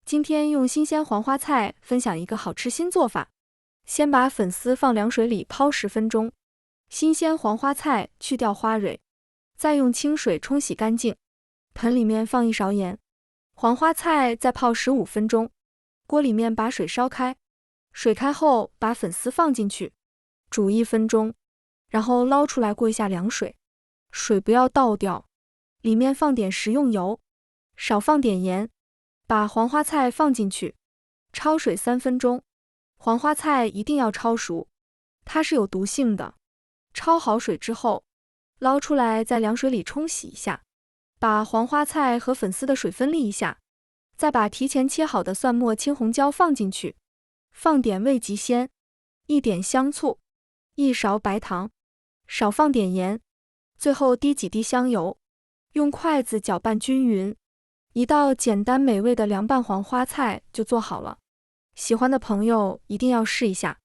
今天用新鲜黄花菜分享一个好吃新做法。先把粉丝放凉水里泡10分钟，新鲜黄花菜去掉花蕊，再用清水冲洗干净。盆里面放1勺盐，黄花菜再泡15分钟。锅里面把水烧开，水开后把粉丝放进去，煮1分钟，然后捞出来过一下凉水，水不要倒掉。里面放点食用油，少放点盐。把黄花菜放进去，焯水3分钟。黄花菜一定要焯熟，它是有毒性的。焯好水之后，捞出来在凉水里冲洗一下，把黄花菜和粉丝的水分离一下，再把提前切好的蒜末、青红椒放进去，放点味极鲜，1点香醋，1勺白糖，少放点盐，最后滴几滴香油，用筷子搅拌均匀。一道简单美味的凉拌黄花菜就做好了，喜欢的朋友一定要试一下。